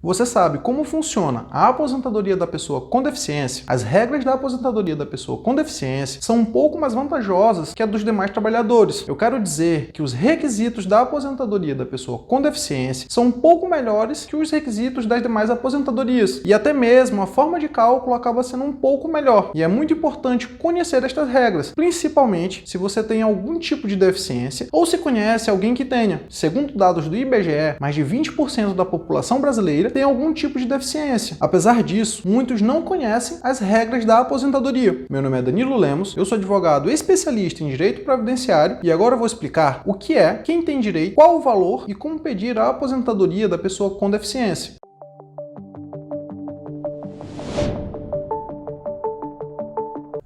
Você sabe como funciona a aposentadoria da pessoa com deficiência? As regras da aposentadoria da pessoa com deficiência são um pouco mais vantajosas que a dos demais trabalhadores. Eu quero dizer que os requisitos da aposentadoria da pessoa com deficiência são um pouco melhores que os requisitos das demais aposentadorias. E até mesmo a forma de cálculo acaba sendo um pouco melhor. E é muito importante conhecer estas regras, principalmente se você tem algum tipo de deficiência ou se conhece alguém que tenha. Segundo dados do IBGE, mais de 20% da população brasileira tem algum tipo de deficiência. Apesar disso, muitos não conhecem as regras da aposentadoria. Meu nome é Danilo Lemos, eu sou advogado especialista em direito previdenciário e agora eu vou explicar o que é, quem tem direito, qual o valor e como pedir a aposentadoria da pessoa com deficiência.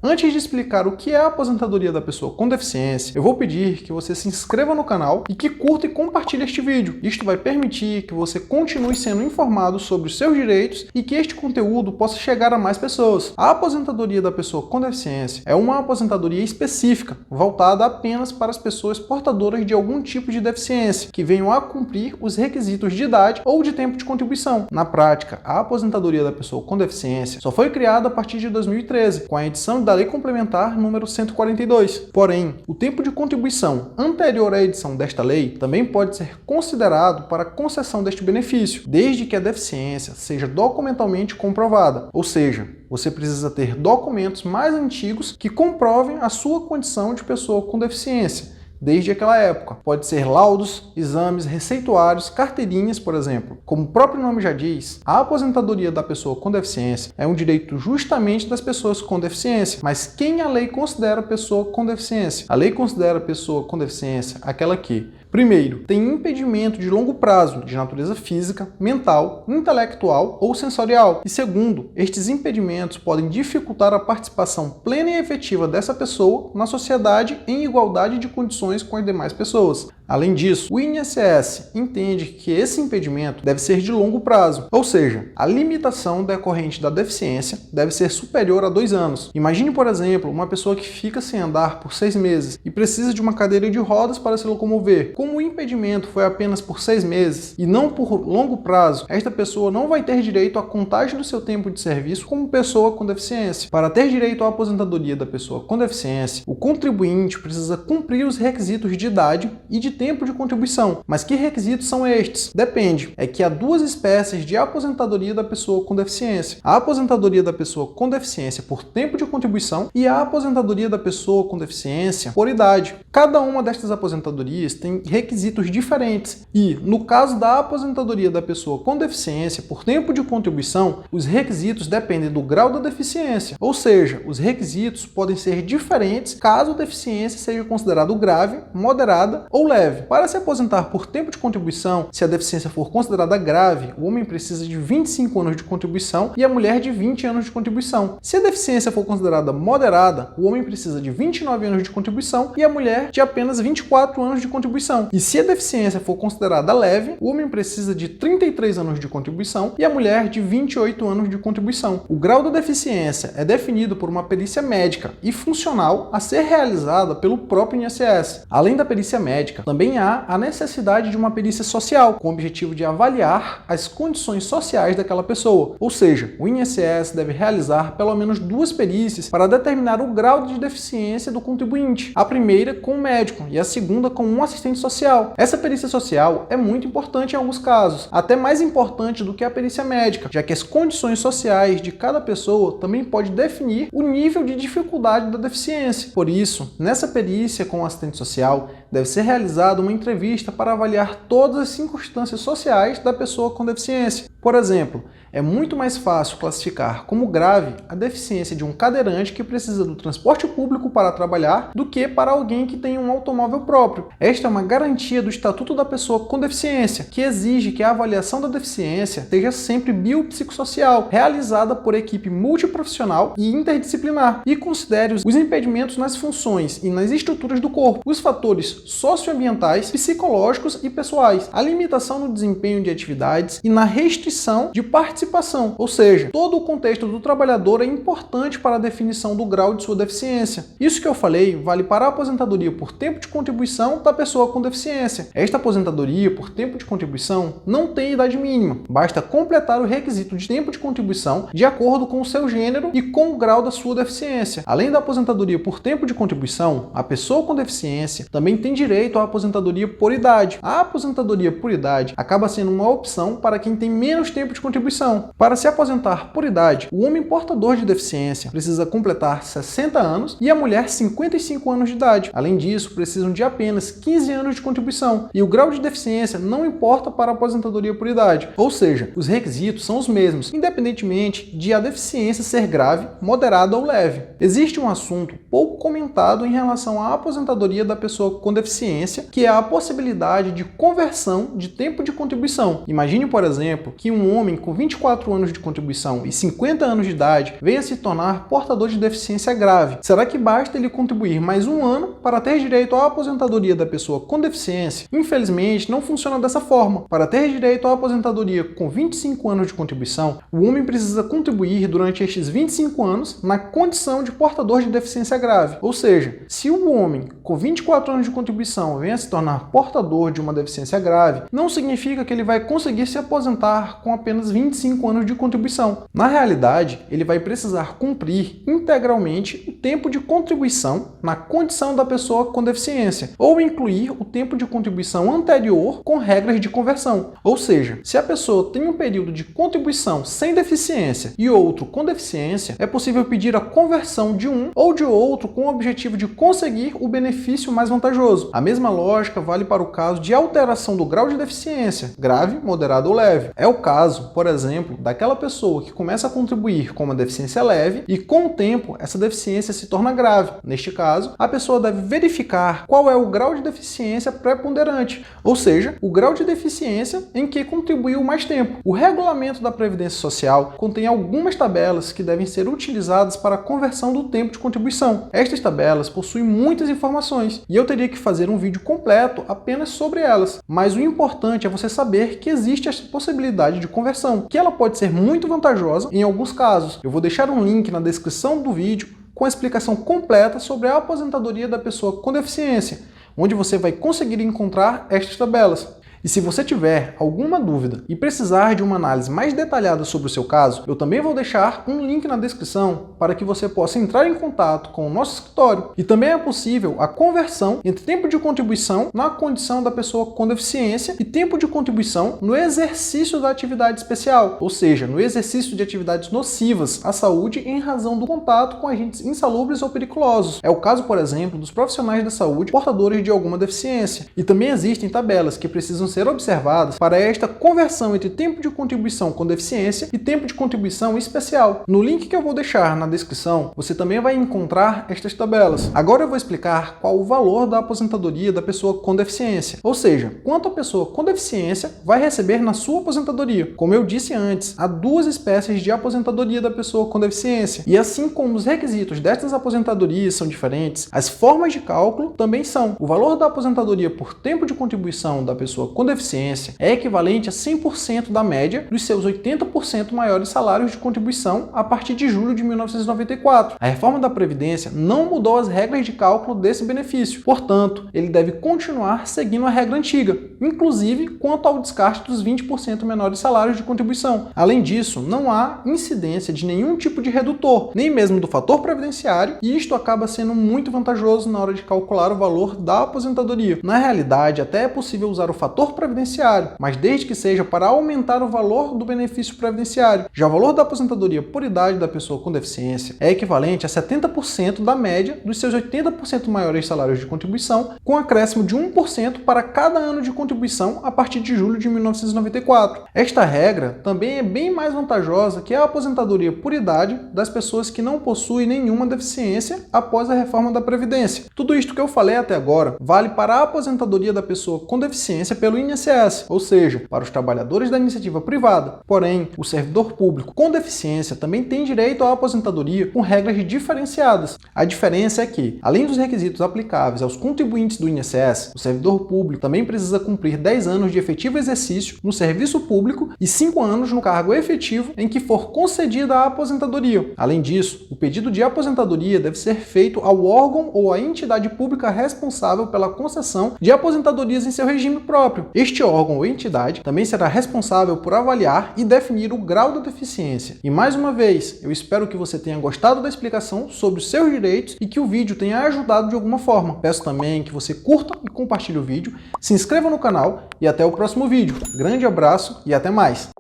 Antes de explicar o que é a aposentadoria da pessoa com deficiência, eu vou pedir que você se inscreva no canal e que curta e compartilhe este vídeo. Isto vai permitir que você continue sendo informado sobre os seus direitos e que este conteúdo possa chegar a mais pessoas. A aposentadoria da pessoa com deficiência é uma aposentadoria específica, voltada apenas para as pessoas portadoras de algum tipo de deficiência, que venham a cumprir os requisitos de idade ou de tempo de contribuição. Na prática, a aposentadoria da pessoa com deficiência só foi criada a partir de 2013, com a edição da Lei Complementar número 142. Porém, o tempo de contribuição anterior à edição desta lei também pode ser considerado para a concessão deste benefício, desde que a deficiência seja documentalmente comprovada. Ou seja, você precisa ter documentos mais antigos que comprovem a sua condição de pessoa com deficiência desde aquela época. Pode ser laudos, exames, receituários, carteirinhas, por exemplo. Como o próprio nome já diz, a aposentadoria da pessoa com deficiência é um direito justamente das pessoas com deficiência. Mas quem a lei considera pessoa com deficiência? A lei considera pessoa com deficiência aquela que, primeiro, tem impedimento de longo prazo de natureza física, mental, intelectual ou sensorial. E segundo, estes impedimentos podem dificultar a participação plena e efetiva dessa pessoa na sociedade em igualdade de condições com as demais pessoas. Além disso, o INSS entende que esse impedimento deve ser de longo prazo, ou seja, a limitação decorrente da deficiência deve ser superior a 2 anos. Imagine, por exemplo, uma pessoa que fica sem andar por 6 meses e precisa de uma cadeira de rodas para se locomover. Como o impedimento foi apenas por 6 meses e não por longo prazo, esta pessoa não vai ter direito à contagem do seu tempo de serviço como pessoa com deficiência. Para ter direito à aposentadoria da pessoa com deficiência, o contribuinte precisa cumprir os requisitos de idade e de tempo de contribuição. Mas que requisitos são estes? Depende. É que há duas espécies de aposentadoria da pessoa com deficiência. A aposentadoria da pessoa com deficiência por tempo de contribuição e a aposentadoria da pessoa com deficiência por idade. Cada uma destas aposentadorias tem requisitos diferentes e, no caso da aposentadoria da pessoa com deficiência por tempo de contribuição, os requisitos dependem do grau da deficiência. Ou seja, os requisitos podem ser diferentes caso a deficiência seja considerada grave, moderada ou leve. Para se aposentar por tempo de contribuição, se a deficiência for considerada grave, o homem precisa de 25 anos de contribuição e a mulher de 20 anos de contribuição. Se a deficiência for considerada moderada, o homem precisa de 29 anos de contribuição e a mulher de apenas 24 anos de contribuição. E se a deficiência for considerada leve, o homem precisa de 33 anos de contribuição e a mulher de 28 anos de contribuição. O grau da deficiência é definido por uma perícia médica e funcional a ser realizada pelo próprio INSS. Além da perícia médica, também há a necessidade de uma perícia social, com o objetivo de avaliar as condições sociais daquela pessoa. Ou seja, o INSS deve realizar pelo menos 2 perícias para determinar o grau de deficiência do contribuinte. A primeira com um médico e a segunda com um assistente social. Essa perícia social é muito importante em alguns casos, até mais importante do que a perícia médica, já que as condições sociais de cada pessoa também pode definir o nível de dificuldade da deficiência. Por isso, nessa perícia com o assistente social, deve ser realizada uma entrevista para avaliar todas as circunstâncias sociais da pessoa com deficiência. Por exemplo, é muito mais fácil classificar como grave a deficiência de um cadeirante que precisa do transporte público para trabalhar do que para alguém que tem um automóvel próprio. Esta é uma garantia do Estatuto da Pessoa com Deficiência, que exige que a avaliação da deficiência seja sempre biopsicossocial, realizada por equipe multiprofissional e interdisciplinar, e considere os impedimentos nas funções e nas estruturas do corpo, os fatores socioambientais, psicológicos e pessoais, a limitação no desempenho de atividades e na restrição definição de participação, ou seja, todo o contexto do trabalhador é importante para a definição do grau de sua deficiência. Isso que eu falei vale para a aposentadoria por tempo de contribuição da pessoa com deficiência. Esta aposentadoria por tempo de contribuição não tem idade mínima, basta completar o requisito de tempo de contribuição de acordo com o seu gênero e com o grau da sua deficiência. Além da aposentadoria por tempo de contribuição, a pessoa com deficiência também tem direito à aposentadoria por idade. A aposentadoria por idade acaba sendo uma opção para quem tem menos tempo de contribuição. Para se aposentar por idade, o homem portador de deficiência precisa completar 60 anos e a mulher 55 anos de idade. Além disso, precisam de apenas 15 anos de contribuição e o grau de deficiência não importa para a aposentadoria por idade, ou seja, os requisitos são os mesmos, independentemente de a deficiência ser grave, moderada ou leve. Existe um assunto pouco comentado em relação à aposentadoria da pessoa com deficiência, que é a possibilidade de conversão de tempo de contribuição. Imagine, por exemplo, que um homem com 24 anos de contribuição e 50 anos de idade venha se tornar portador de deficiência grave. Será que basta ele contribuir mais um ano para ter direito à aposentadoria da pessoa com deficiência? Infelizmente, não funciona dessa forma. Para ter direito à aposentadoria com 25 anos de contribuição, o homem precisa contribuir durante estes 25 anos na condição de portador de deficiência grave. Ou seja, se o homem com 24 anos de contribuição venha se tornar portador de uma deficiência grave, não significa que ele vai conseguir se aposentar com apenas 25 anos de contribuição. Na realidade, ele vai precisar cumprir integralmente o tempo de contribuição na condição da pessoa com deficiência, ou incluir o tempo de contribuição anterior com regras de conversão. Ou seja, se a pessoa tem um período de contribuição sem deficiência e outro com deficiência, é possível pedir a conversão de um ou de outro com o objetivo de conseguir o benefício mais vantajoso. A mesma lógica vale para o caso de alteração do grau de deficiência, grave, moderado ou leve. É o caso, por exemplo, daquela pessoa que começa a contribuir com uma deficiência leve e com o tempo essa deficiência se torna grave. Neste caso, a pessoa deve verificar qual é o grau de deficiência preponderante, ou seja, o grau de deficiência em que contribuiu mais tempo. O regulamento da Previdência Social contém algumas tabelas que devem ser utilizadas para a conversão do tempo de contribuição. Estas tabelas possuem muitas informações e eu teria que fazer um vídeo completo apenas sobre elas, mas o importante é você saber que existe essa possibilidade de conversão, que ela pode ser muito vantajosa em alguns casos. Eu vou deixar um link na descrição do vídeo com a explicação completa sobre a aposentadoria da pessoa com deficiência, onde você vai conseguir encontrar estas tabelas. E se você tiver alguma dúvida e precisar de uma análise mais detalhada sobre o seu caso, eu também vou deixar um link na descrição para que você possa entrar em contato com o nosso escritório. E também é possível a conversão entre tempo de contribuição na condição da pessoa com deficiência e tempo de contribuição no exercício da atividade especial, ou seja, no exercício de atividades nocivas à saúde em razão do contato com agentes insalubres ou periculosos. É o caso, por exemplo, dos profissionais da saúde portadores de alguma deficiência. E também existem tabelas que precisam ser observadas para esta conversão entre tempo de contribuição com deficiência e tempo de contribuição especial. No link que eu vou deixar na descrição, você também vai encontrar estas tabelas. Agora eu vou explicar qual o valor da aposentadoria da pessoa com deficiência, ou seja, quanto a pessoa com deficiência vai receber na sua aposentadoria. Como eu disse antes, há duas espécies de aposentadoria da pessoa com deficiência, e assim como os requisitos destas aposentadorias são diferentes, as formas de cálculo também são. O valor da aposentadoria por tempo de contribuição da pessoa com deficiência é equivalente a 100% da média dos seus 80% maiores salários de contribuição a partir de julho de 1994. A reforma da Previdência não mudou as regras de cálculo desse benefício, portanto, ele deve continuar seguindo a regra antiga, inclusive quanto ao descarte dos 20% menores salários de contribuição. Além disso, não há incidência de nenhum tipo de redutor, nem mesmo do fator previdenciário, e isto acaba sendo muito vantajoso na hora de calcular o valor da aposentadoria. Na realidade, até é possível usar o fator previdenciário, mas desde que seja para aumentar o valor do benefício previdenciário. Já o valor da aposentadoria por idade da pessoa com deficiência é equivalente a 70% da média dos seus 80% maiores salários de contribuição, com acréscimo de 1% para cada ano de contribuição a partir de julho de 1994. Esta regra também é bem mais vantajosa que a aposentadoria por idade das pessoas que não possuem nenhuma deficiência após a reforma da Previdência. Tudo isto que eu falei até agora vale para a aposentadoria da pessoa com deficiência pelo do INSS, ou seja, para os trabalhadores da iniciativa privada. Porém, o servidor público com deficiência também tem direito à aposentadoria com regras diferenciadas. A diferença é que, além dos requisitos aplicáveis aos contribuintes do INSS, o servidor público também precisa cumprir 10 anos de efetivo exercício no serviço público e 5 anos no cargo efetivo em que for concedida a aposentadoria. Além disso, o pedido de aposentadoria deve ser feito ao órgão ou à entidade pública responsável pela concessão de aposentadorias em seu regime próprio. Este órgão ou entidade também será responsável por avaliar e definir o grau da deficiência. E mais uma vez, eu espero que você tenha gostado da explicação sobre os seus direitos e que o vídeo tenha ajudado de alguma forma. Peço também que você curta e compartilhe o vídeo, se inscreva no canal e até o próximo vídeo. Grande abraço e até mais!